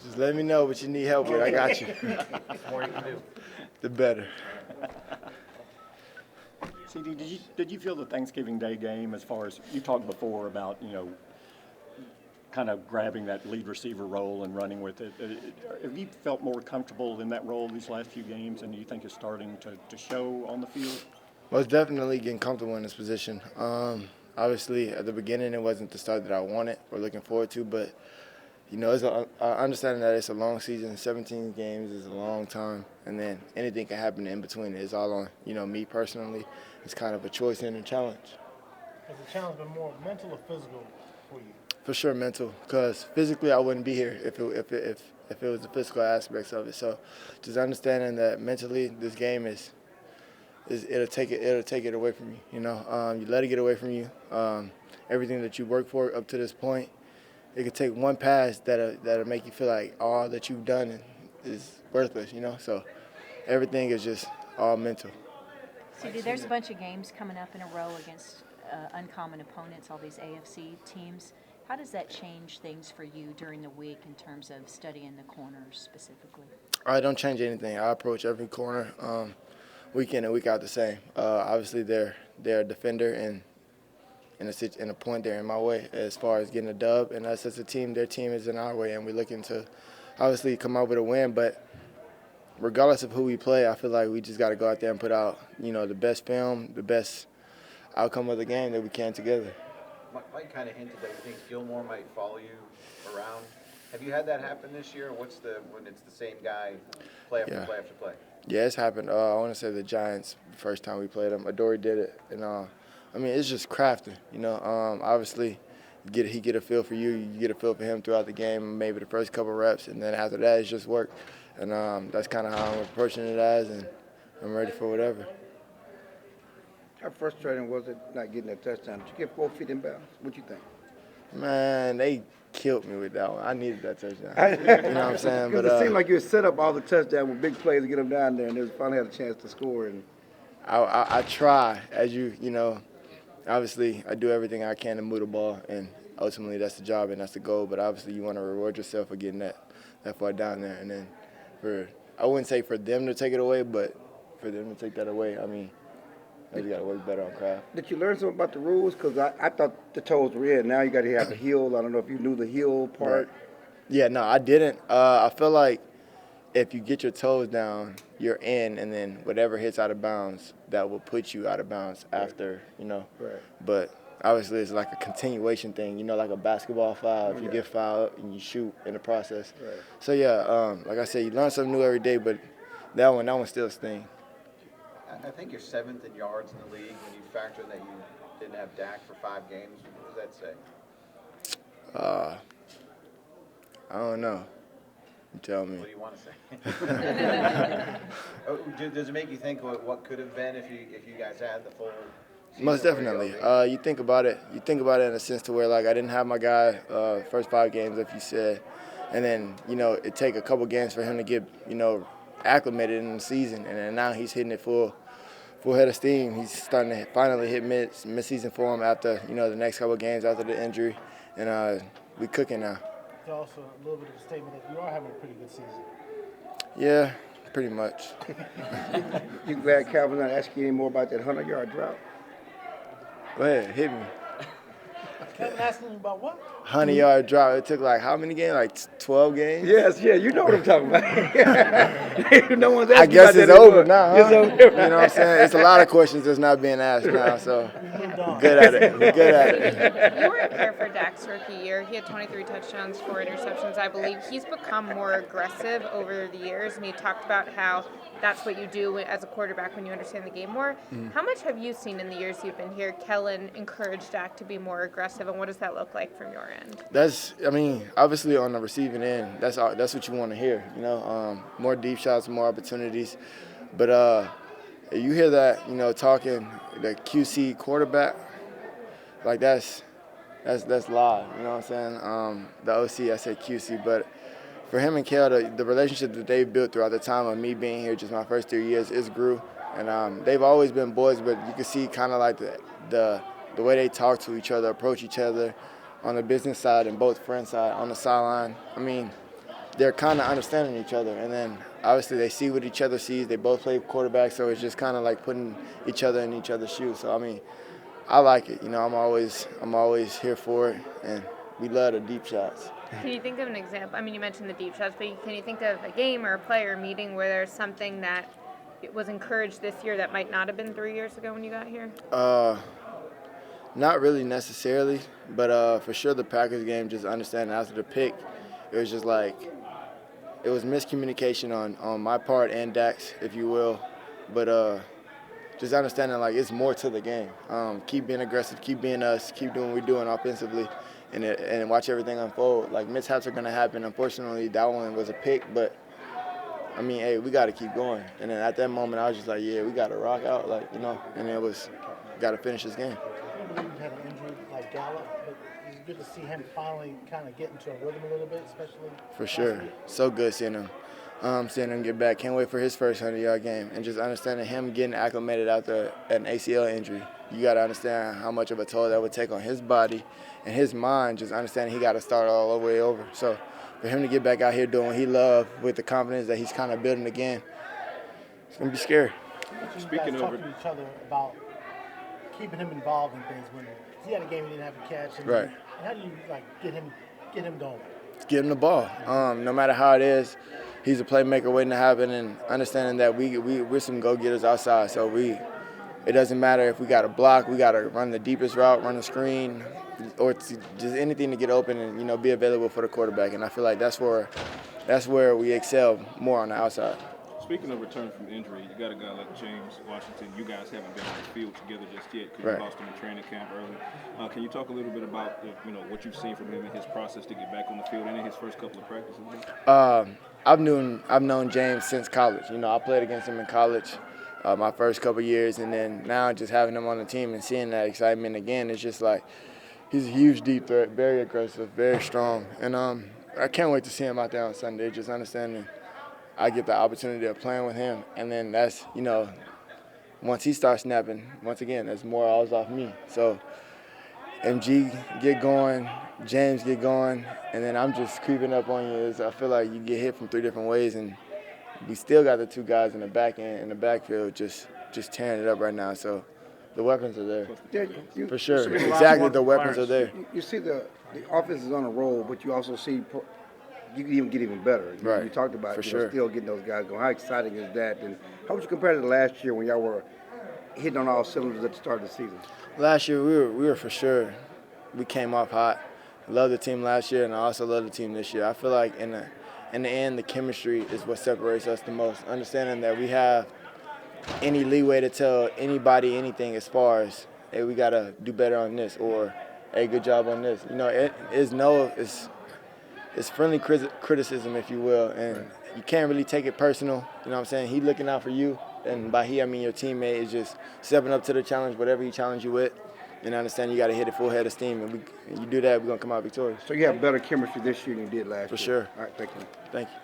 Just let me know what you need help with. I got you. The more you can do. The better. CeeDee, did you feel the Thanksgiving Day game, as far as you talked before about, kind of grabbing that lead receiver role and running with it? Have you felt more comfortable in that role these last few games, and do you think it's starting to show on the field? Most definitely getting comfortable in this position. Obviously, at the beginning, it wasn't the start that I wanted or looking forward to, but it's understanding that it's a long season. 17 games is a long time, and then anything can happen in between. It's all on, me personally. It's kind of a choice and a challenge. Has the challenge been more mental or physical for you? For sure, mental, because physically I wouldn't be here if it was the physical aspects of it. So, just understanding that mentally, this game it'll take it away from you. You let it get away from you. Everything that you worked for up to this point, it could take one pass that'll make you feel like all that you've done is worthless. So everything is just all mental. CeeDee, there's a bunch of games coming up in a row against uncommon opponents, all these AFC teams. How does that change things for you during the week in terms of studying the corners specifically? I don't change anything. I approach every corner week in and week out the same. Obviously, they're a defender, and in a point they're in my way as far as getting a dub. And us as a team, their team is in our way, and we're looking to obviously come out with a win. But regardless of who we play, I feel like we just got to go out there and put out, the best film, the best outcome of the game that we can together. Mike kind of hinted that he thinks Gilmore might follow you around. Have you had that happen this year? When it's the same guy, play after play after play? Yeah, it's happened. I want to say the Giants, the first time we played them, Adoree did it, and it's just crafting. Obviously, he get a feel for you, you get a feel for him throughout the game, maybe the first couple reps, and then after that, it's just work. And that's kind of how I'm approaching it as, and I'm ready for whatever. How frustrating was it not getting that touchdown? Did you get 4 feet in bounds? What you think? Man, they killed me with that one. I needed that touchdown. You know what I'm saying? Because it seemed like you had set up all the touchdowns with big plays to get them down there, and they finally had a chance to score. And I try, as obviously I do everything I can to move the ball, and ultimately that's the job and that's the goal. But obviously you want to reward yourself for getting that far down there, and then I wouldn't say for them to take it away, but for them to take that away, you got to work better on craft. did you learn something about the rules? Because I thought the toes were in. Now you got to have the heel. I don't know if you knew the heel part. Right. Yeah, no, I didn't. I feel like if you get your toes down, you're in, and then whatever hits out of bounds, that will put you out of bounds after, Right. But obviously it's like a continuation thing, like a basketball foul. If you get fouled and you shoot in the process. Right. So, yeah, like I said, you learn something new every day, but that one still stings. I think you're 7th in yards in the league. When you factor in that you didn't have Dak for 5 games, what does that say? I don't know. You tell me. What do you want to say? Does it make you think what could have been if you guys had the full season? Most definitely. You think about it. You think about it in a sense to where, like, I didn't have my guy first 5 games, like you said, and then it take a couple games for him to get acclimated in the season, and then now he's hitting it full head of steam. He's starting to finally hit mid-season form after the next couple games after the injury, and we cooking now. It's also a little bit of a statement that you are having a pretty good season. Yeah, pretty much. You glad Calvin's not asking you any more about that 100-yard drought? Go ahead, hit me. Kevin asking you about what? 100-yard drop. It took like how many games? Like 12 games? Yes, yeah, you know what I'm talking about. No one's asking I guess about it's that over anymore. now. Huh? It's over. You know what I'm saying? It's a lot of questions that's not being asked now, so we're good at it. We're good at it. You weren't there for Dak's rookie year. He had 23 touchdowns, 4 interceptions, I believe. He's become more aggressive over the years, and he talked about how that's what you do as a quarterback when you understand the game more. Mm-hmm. How much have you seen in the years you've been here, Kellen encourage Dak to be more aggressive, and what does that look like from your end? Obviously on the receiving end, that's what you want to hear. More deep shots, more opportunities. But you hear that, talking the QC quarterback, like that's live. You know what I'm saying? The OC, I said QC, but for him and Kel, the relationship that they've built throughout the time of me being here, just my first 3 years, is grew. And they've always been boys, but you can see kind of like the way they talk to each other, approach each other on the business side and both friend side on the sideline. they're kind of understanding each other. And then obviously they see what each other sees. They both play quarterback, so it's just kind of like putting each other in each other's shoes. So I mean, I like it. You know, I'm always here for it, and we love the deep shots. Can you think of an example? I mean, you mentioned the deep shots, but can you think of a game or a player meeting where there's something that it was encouraged this year that might not have been 3 years ago when you got here? Not really necessarily, but for sure the Packers game, just understanding after the pick, it was just like it was miscommunication on my part and Dak's, if you will. But just understanding like it's more to the game. Keep being aggressive, keep being us, keep doing what we're doing offensively, and watch everything unfold. Like mishaps are gonna happen. Unfortunately, that one was a pick, but I mean, hey, we got to keep going. And then at that moment, I was just like, yeah, we got to rock out, like, you know. And it was got to finish this game. I believe you had an injury like Gallup, but it's good to see him finally kind of get into a rhythm a little bit, especially. For sure. So good seeing him get back. Can't wait for his first 100-yard game. And just understanding him getting acclimated after an ACL injury. You got to understand how much of a toll that would take on his body and his mind, just understanding he got to start all the way over. So for him to get back out here doing what he loved with the confidence that he's kind of building again, it's going to be scary. Speaking of talking to each other about keeping him involved in things when he had a game he didn't have to catch. And Right. How do you like get him going? Give him the ball. No matter how it is, he's a playmaker waiting to happen, and understanding that we're some go-getters outside. So it doesn't matter if we got to block, we got to run the deepest route, run the screen, or just anything to get open and, you know, be available for the quarterback. And I feel like that's where we excel more on the outside. Speaking of return from injury, you got a guy like James Washington. You guys haven't been on the field together just yet because Right. you lost him in training camp early. Can you talk a little bit about what you've seen from him in his process to get back on the field and in his first couple of practices? I've known James since college. You know, I played against him in college my first couple years, and then now just having him on the team and seeing that excitement again, it's just like he's a huge deep threat, very aggressive, very strong, and I can't wait to see him out there on Sunday. Just understanding I get the opportunity of playing with him, and then that's, you know, once he starts snapping, once again, there's more eyes off me. So MG get going, James get going, and then I'm just creeping up on you. I feel like you get hit from 3 different ways, and we still got the 2 guys in the back end, in the backfield, just tearing it up right now. So the weapons are there. Yeah, For sure. you see a lot Exactly, more the weapons are there. You see the offense is on a roll, but you also see you can even get even better. Right. You talked about For you know, sure. still getting those guys going. How exciting is that? And how would you compare to the last year when y'all were hitting on all cylinders at the start of the season? Last year, we were for sure, we came off hot. Love the team last year, and I also love the team this year. I feel like in the end, the chemistry is what separates us the most. Understanding that we have any leeway to tell anybody anything as far as, hey, we got to do better on this, or, hey, good job on this. You know, it's friendly criticism, if you will, and you can't really take it personal. You know what I'm saying? He looking out for you, and by he, I mean your teammate is just stepping up to the challenge, whatever he challenge you with, and understand you got to hit it full head of steam, and you do that, we're going to come out victorious. So you have better chemistry this year than you did last year. For sure. All right, thank you. Thank you.